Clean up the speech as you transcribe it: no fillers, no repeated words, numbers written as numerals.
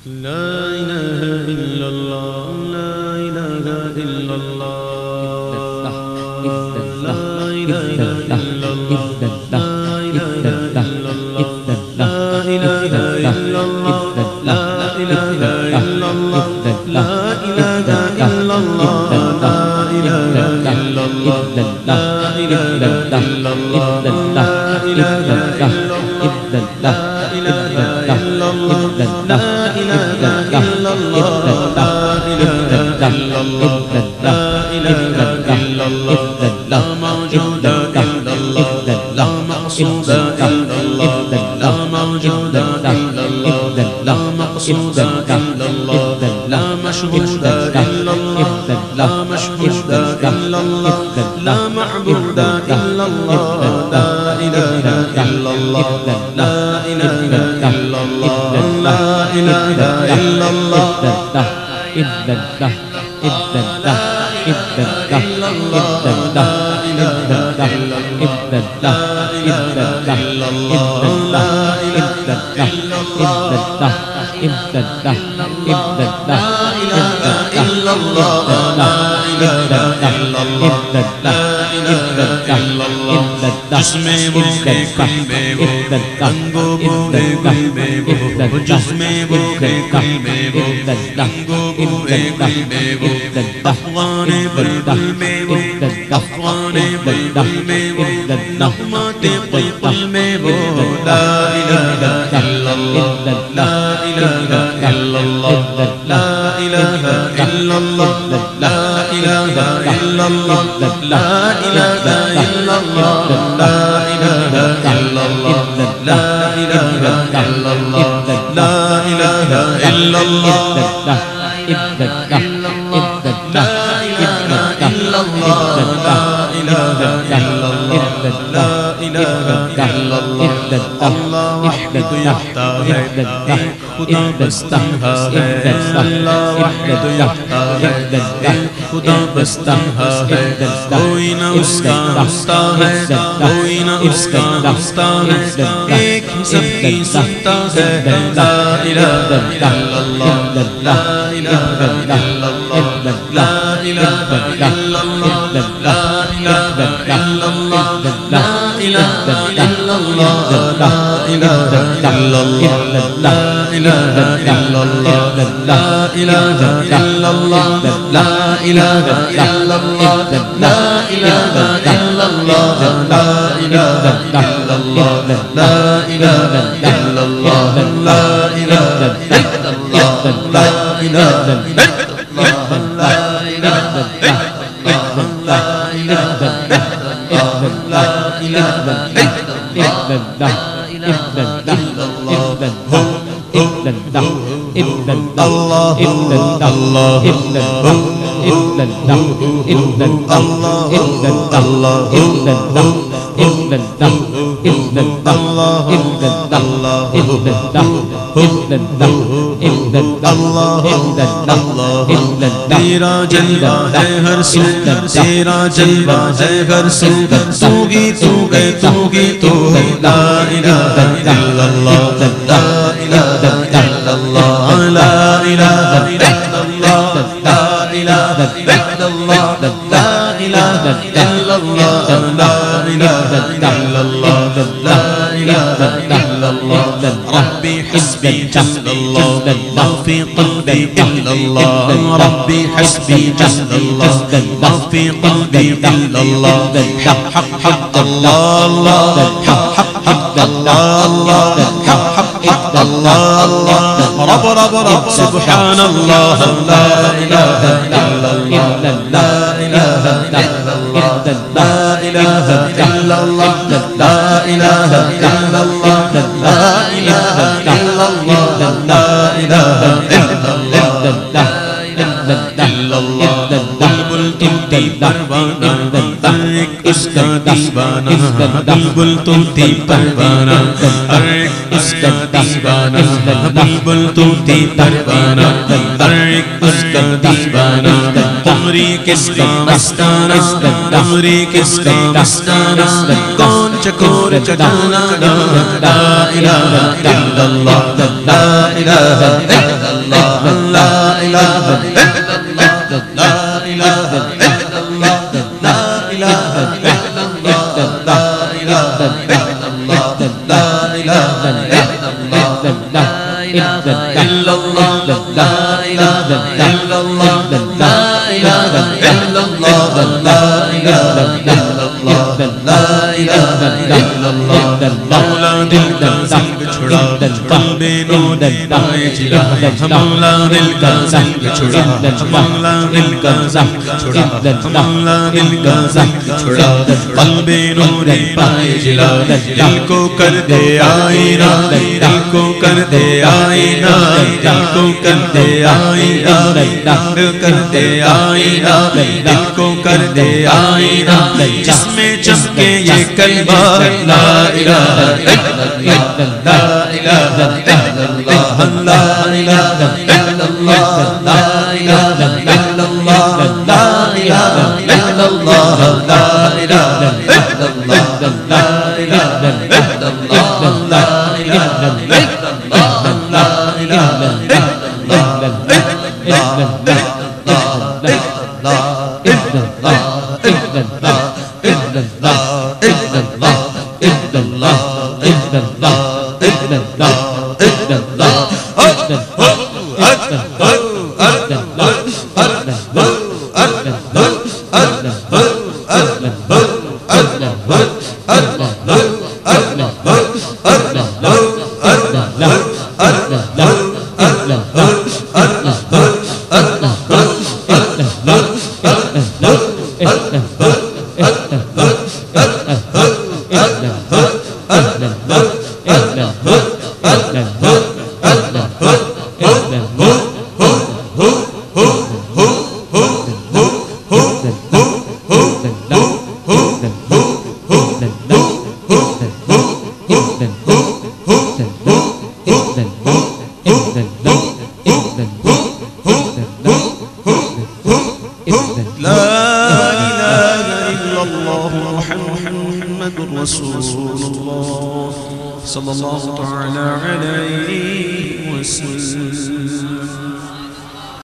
لا إله إلا الله لا إله إلا الله لا إله إلا الله لا إله إلا الله لا إله إلا الله لا إله إلا الله لا إله إلا الله لا إله إلا الله لا إله إلا الله لا إله إلا الله لا إله إلا الله لا إله إلا الله لا إله إلا الله لا إله إلا الله لا موجود إلا الله لا مقصود إلا الله لا موجود إلا الله لا مقصود إلا الله لا مشهود إلا الله لا مشهود إلا الله لا معبود إلا الله لا إله إلا الله لا إله إلا الله لا إله إلا الله जिसमें वो के कल्बे वो रंगो बोले कल्बे वो जिसमें वो के कल्बे वो रंगो बोले कल्बे वो अफगाने बुलबुल में वो अफगाने बुलबुल में वो नगमाते बुलबुल में वो ला इलाहा इल्लल्लाह ला इलाहा इल्लल्लाह ला इलाहा इल्लल्लाह ला इलाहा इल्लल्लाह ला इलाहा इल्लल्लाह لا إله إلا الله لا إله إلا الله لا إله إلا الله لا إله إلا الله لا إله إلا الله لا إله إلا الله لا إله إلا الله الله وحده يحتا है एक खुदा बस तन्हा है अल्लाह वहदे यहता है एक खुदा बस तन्हा है कोई न उसका रास्ता है कोई न उसका रास्ता है एक ही सबकी सत्ता है ला इलाहा इल्लल्लाह ला इलाहा इल्लल्लाह ला इलाहा इल्लल्लाह ला इलाहा इल्लल्लाह ला इलाहा इल्लल्लाह ला इलाहा इल्लल्लाह ला इलाहा इल्लल्लाह ला इलाहा इल्लल्लाह ला इलाहा इल्लल्लाह ला इलाहा इल्लल्लाह ला इलाहा इल्लल्लाह ला इलाहा इल्लल्लाह ला इलाहा इल्लल्लाह ला इलाहा इल्लल्लाह ला इलाहा तेरा जलवा है हर सू तेरा जलवा है हर सू तूगी तू गए तूगी तू ला इलाहा इल्लल्लाह ला इलाहा इल्लल्लाह ला इलाहा इल्लल्लाह ला इलाहा इल्लल्लाह ला इलाहा इल्लल्लाह ला इलाहा इल्लल्लाह ला इलाहा इल्लल्लाह रब्बी हस्बी जल्लल्लाह मा फी क़ल्बी इल्लल्लाह रब्बी हस्बी जल्लल्लाह मा फी क़ल्बी इल्लल्लाह हक हक हक अल्लाह हक हक हक अल्लाह हक हक हक अल्लाह रब रब रब सुब्हानल्लाह ला इलाहा इल्लल्लाह ला इलाहा इल्लल्लाह ला इलाहा इल्लल्लाह ला इलाहा इल्लल्लाह ला इलाहा इल्लल्लाह ला इलाहा इल्लल्लाह बुलबुल तुमती परवाना हर एक उसका दीवाना बुलबुल तू थी परवाना हर एक उसका दीवाना बुलबुल तू थी परवाना हर एक उसका दीवाना उमरी किसका मस्ताना उमरी किसका मस्ताना कौन चकोर चटाना ला इलाहा इल्लल्लाह ला इलाहा इल्लल्लाह ला इलाहा इल्लल्लाह ला इलाहा इल्लल्लाह ला इलाहा इल्लल्लाह ला इलाहा इल्लल्लाह ला इलाहा इल्लल्लाह illallah la ilaha illallah la ilaha illallah la ilaha illallah la ilaha illallah मौला दिल का संग छुड़ा कल्बे नूर पाए जिला मौला दिल का संग छुड़ा मौला दिल का संग छुड़ा मौला दिल का संग छुड़ा कल्बे नूर पाए जिला दिल को कर दे आईना दिल को कर दे आईना दिल को कर दे आईना दिल कर दे आईना दिल को कर दे आईना जिसमें चमके ये कलमा ला इलाहा इल्लल्लाह ला इलाहा इल्लल्लाह ला इलाहा इल्लल्लाह ला इलाहा इल्लल्लाह ला इलाहा इल्लल्लाह ला इलाहा इल्लल्लाह ला इलाहा इल्लल्लाह ला इलाहा इल्लल्लाह ला इलाहा صلى الله تعالى عليه وسلم